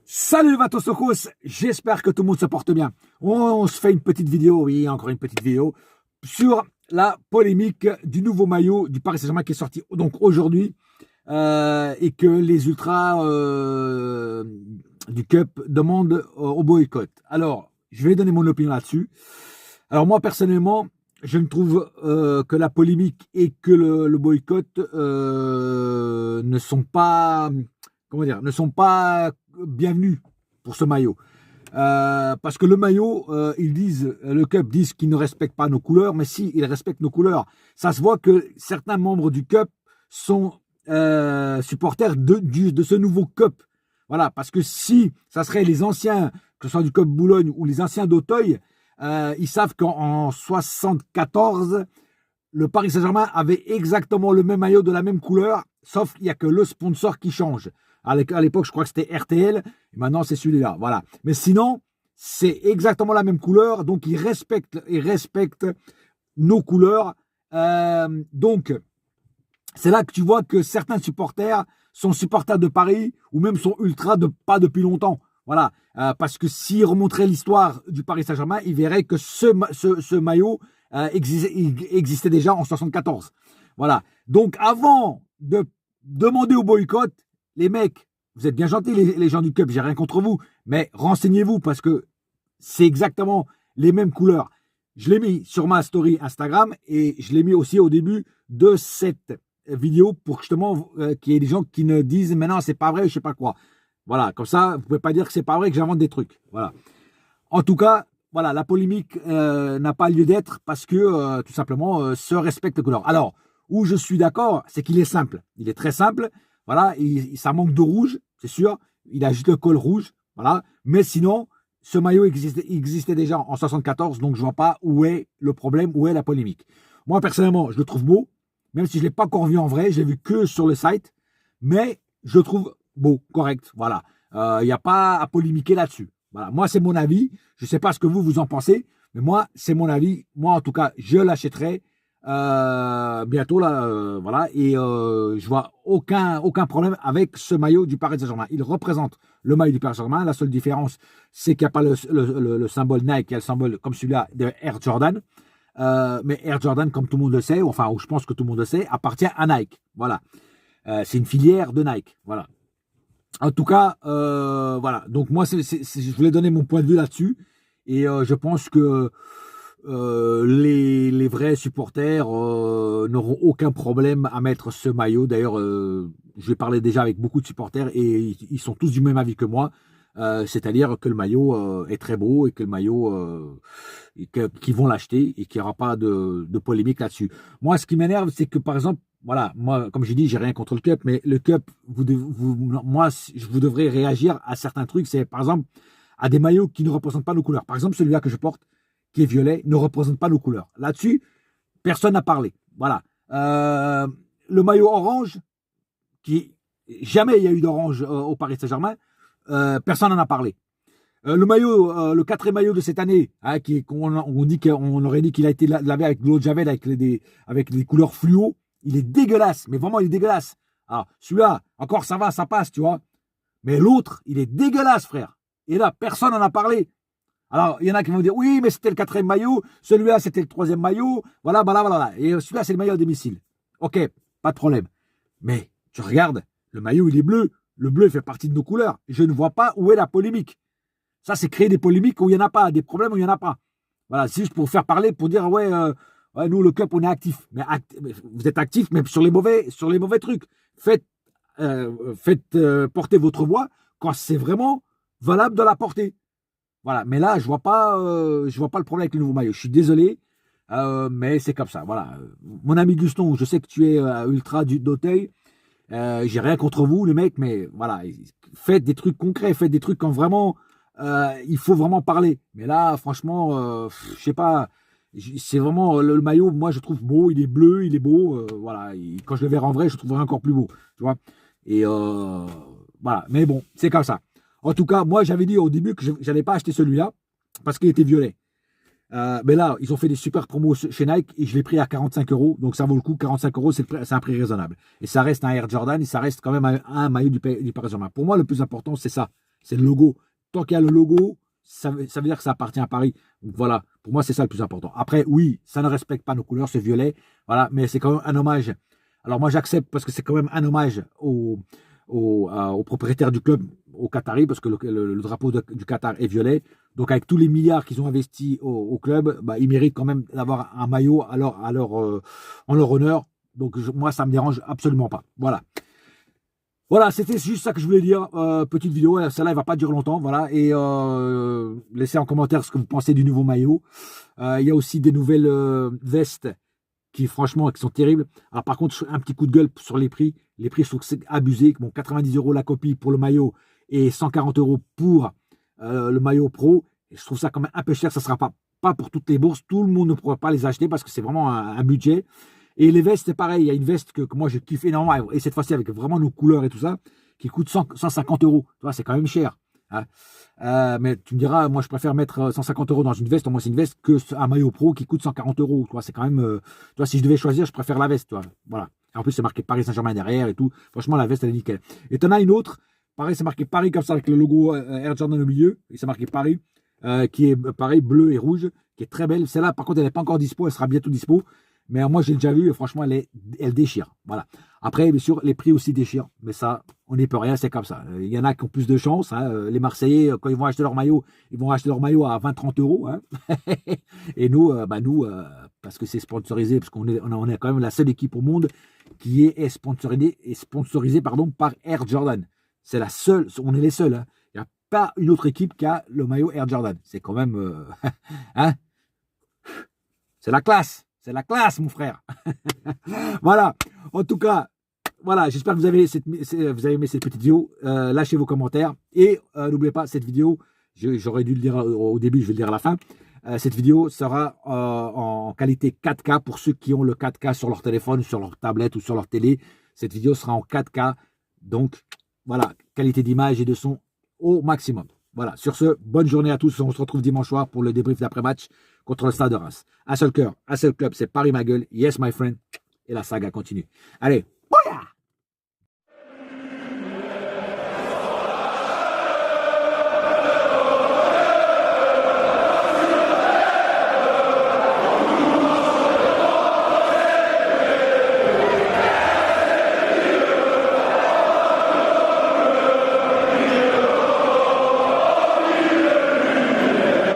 Salut les Vatosokos, j'espère que tout le monde se porte bien. On se fait une petite vidéo, oui, encore une petite vidéo, sur la polémique du nouveau maillot du Paris Saint-Germain qui est sorti donc aujourd'hui et que les ultras du Cup demandent au boycott. Alors, je vais donner mon opinion là-dessus. Alors moi, personnellement, je ne trouve que la polémique et que le boycott ne sont pas, comment dire, ne sont pas bienvenus pour ce maillot. Parce que le maillot, ils disent, le Cup disent qu'ils ne respectent pas nos couleurs, mais si, ils respectent nos couleurs. Ça se voit que certains membres du Cup sont supporters de ce nouveau Cup. Voilà, parce que si ça serait les anciens, que ce soit du Cup Boulogne ou les anciens d'Auteuil, ils savent qu'en 74, le Paris Saint-Germain avait exactement le même maillot de la même couleur, sauf qu'il n'y a que le sponsor qui change. À l'époque, je crois que c'était RTL, et maintenant c'est celui-là. Voilà. Mais sinon, c'est exactement la même couleur, donc ils respectent nos couleurs. Donc, c'est là que tu vois que certains supporters sont supporters de Paris ou même sont ultra de pas depuis longtemps. Voilà. Parce que s'ils remonteraient l'histoire du Paris Saint-Germain, ils verraient que ce maillot existait déjà en 74. Voilà. Donc, avant de demander au boycott, les mecs, vous êtes bien gentils, les gens du Cup, j'ai rien contre vous, mais renseignez-vous parce que c'est exactement les mêmes couleurs. Je l'ai mis sur ma story Instagram et je l'ai mis aussi au début de cette vidéo pour justement qu'il y ait des gens qui ne disent maintenant c'est pas vrai, je sais pas quoi. Voilà, comme ça, vous pouvez pas dire que c'est pas vrai que j'invente des trucs. Voilà. En tout cas, voilà, la polémique n'a pas lieu d'être parce que tout simplement se respecte les couleurs. Alors, où je suis d'accord, c'est qu'il est simple. Il est très simple. Voilà, ça manque de rouge, c'est sûr. Il a juste le col rouge. Voilà. Mais sinon, ce maillot existait déjà en 74, donc je vois pas où est le problème, où est la polémique. Moi, personnellement, je le trouve beau, même si je ne l'ai pas encore vu en vrai, je l'ai vu que sur le site, mais je le trouve beau, correct. Voilà. Il n'y a pas à polémiquer là-dessus. Voilà. Moi, c'est mon avis. Je ne sais pas ce que vous en pensez, mais moi, c'est mon avis. Moi, en tout cas, je l'achèterai bientôt là, voilà, et je vois aucun problème avec ce maillot du Paris Saint-Germain. Il représente le maillot du Paris Saint-Germain. La seule différence, c'est qu'il n'y a pas le symbole Nike, il y a le symbole comme celui-là de Air Jordan. Mais Air Jordan, comme tout le monde le sait, enfin, je pense que tout le monde le sait, appartient à Nike. Voilà, c'est une filière de Nike. Voilà. En tout cas, voilà. Donc moi, je voulais donner mon point de vue là-dessus, et je pense que les vrais supporters n'auront aucun problème à mettre ce maillot. D'ailleurs, j'ai parlé déjà avec beaucoup de supporters et ils sont tous du même avis que moi. C'est-à-dire que le maillot est très beau et que le maillot, qu'ils vont l'acheter et qu'il n'y aura pas de polémique là-dessus. Moi, ce qui m'énerve, c'est que par exemple, voilà, moi, comme j'ai dit, j'ai rien contre le Cup, mais le Cup, moi, vous devrez réagir à certains trucs. C'est par exemple à des maillots qui ne représentent pas nos couleurs. Par exemple, celui-là que je porte, qui est violet, ne représente pas nos couleurs. Là-dessus, personne n'a parlé. Voilà. Le maillot orange, qui jamais il y a eu d'orange au Paris Saint-Germain, personne n'en a parlé. Le maillot, le quatrième maillot de cette année, hein, on aurait dit qu'il a été lavé avec de l'eau de Javel, avec des couleurs fluo, il est dégueulasse, mais vraiment il est dégueulasse. Alors, celui-là, encore ça va, ça passe, tu vois. Mais l'autre, il est dégueulasse, frère. Et là, personne n'en a parlé. Alors, il y en a qui vont dire, oui, mais c'était le quatrième maillot, celui-là, c'était le troisième maillot, voilà, voilà, voilà. Et celui-là, c'est le maillot à domicile. Ok, pas de problème. Mais, tu regardes, le maillot, il est bleu. Le bleu fait partie de nos couleurs. Je ne vois pas où est la polémique. Ça, c'est créer des polémiques où il n'y en a pas, des problèmes où il n'y en a pas. Voilà, c'est juste pour faire parler, pour dire, ouais, nous, le Cup, on est actif. Mais vous êtes actif, mais sur les mauvais trucs. Faites porter votre voix quand c'est vraiment valable de la porter. Voilà, mais là, je vois pas le problème avec le nouveau maillot. Je suis désolé, mais c'est comme ça. Voilà, mon ami Guston, je sais que tu es ultra d'Auteuil. J'ai rien contre vous, les mecs, mais voilà, faites des trucs concrets, faites des trucs quand vraiment il faut vraiment parler. Mais là, franchement, je sais pas. C'est vraiment le maillot. Moi, je trouve beau. Il est bleu, il est beau. Voilà. Quand je le verrai en vrai, je le trouverai encore plus beau. Tu vois. Et voilà. Mais bon, c'est comme ça. En tout cas, moi, j'avais dit au début que je n'allais pas acheter celui-là parce qu'il était violet. Mais là, ils ont fait des super promos chez Nike et je l'ai pris à 45 euros. Donc, ça vaut le coup. 45 euros, c'est un prix raisonnable. Et ça reste un Air Jordan et ça reste quand même un maillot du Paris Saint-Germain. Pour moi, le plus important, c'est ça. C'est le logo. Tant qu'il y a le logo, ça veut dire que ça appartient à Paris. Donc voilà, pour moi, c'est ça le plus important. Après, oui, ça ne respecte pas nos couleurs, c'est violet. Voilà, mais c'est quand même un hommage. Alors moi, j'accepte parce que c'est quand même un hommage au propriétaire du club, au Qatari, parce que le drapeau du Qatar est violet. Donc avec tous les milliards qu'ils ont investis au club, bah, ils méritent quand même d'avoir un maillot en leur honneur. Donc moi, ça ne me dérange absolument pas. Voilà. Voilà, c'était juste ça que je voulais dire. Petite vidéo, celle-là, elle va pas durer longtemps. Voilà, et laissez en commentaire ce que vous pensez du nouveau maillot. Il y a aussi des nouvelles vestes qui, franchement, qui sont terribles. Alors, par contre, un petit coup de gueule sur les prix. Les prix, je trouve que c'est abusé. Bon, 90 € la copie pour le maillot et 140 € pour le maillot pro. Et je trouve ça quand même un peu cher. Ça ne sera pas pour toutes les bourses. Tout le monde ne pourra pas les acheter parce que c'est vraiment un budget. Et les vestes, c'est pareil. Il y a une veste que moi, je kiffe énormément. Et cette fois-ci, avec vraiment nos couleurs et tout ça, qui coûte 150 €. Tu vois, c'est quand même cher. Hein. Mais tu me diras, moi, je préfère mettre 150 € dans une veste. Au moins, c'est une veste qu'un maillot pro qui coûte 140 €. Tu vois, c'est quand même. Tu vois, si je devais choisir, je préfère la veste. Tu vois. Voilà. Et en plus, c'est marqué Paris Saint-Germain derrière et tout. Franchement, la veste, elle est nickel. Et tu en as une autre. Pareil, c'est marqué Paris comme ça, avec le logo Air Jordan au milieu. Et c'est marqué Paris, qui est pareil, bleu et rouge, qui est très belle. Celle-là, par contre, elle n'est pas encore dispo. Elle sera bientôt dispo. Mais moi, j'ai déjà vu, et franchement, elle déchire. Voilà. Après, bien sûr, les prix aussi déchirent. Mais ça, on n'y peut rien, c'est comme ça. Il y en a qui ont plus de chance. Hein. Les Marseillais, quand ils vont acheter leur maillot, ils vont acheter leur maillot à 20-30 €. Hein. Et nous, parce que c'est sponsorisé, parce qu'on est quand même la seule équipe au monde qui est sponsorisée par Air Jordan. C'est la seule, on est les seuls. Hein. Il n'y a pas une autre équipe qui a le maillot Air Jordan. C'est quand même... hein. C'est la classe. C'est la classe, mon frère. Voilà. En tout cas, voilà. J'espère que vous avez aimé cette petite vidéo. Lâchez vos commentaires. Et n'oubliez pas, cette vidéo, j'aurais dû le dire au début, je vais le dire à la fin. Cette vidéo sera en qualité 4K pour ceux qui ont le 4K sur leur téléphone, sur leur tablette ou sur leur télé. Cette vidéo sera en 4K. Donc, voilà. Qualité d'image et de son au maximum. Voilà. Sur ce, bonne journée à tous. On se retrouve dimanche soir pour le débrief d'après-match contre le Stade de Reims. Un seul cœur, un seul club, c'est Paris ma gueule. Yes, my friend. Et la saga continue. Allez, bouya!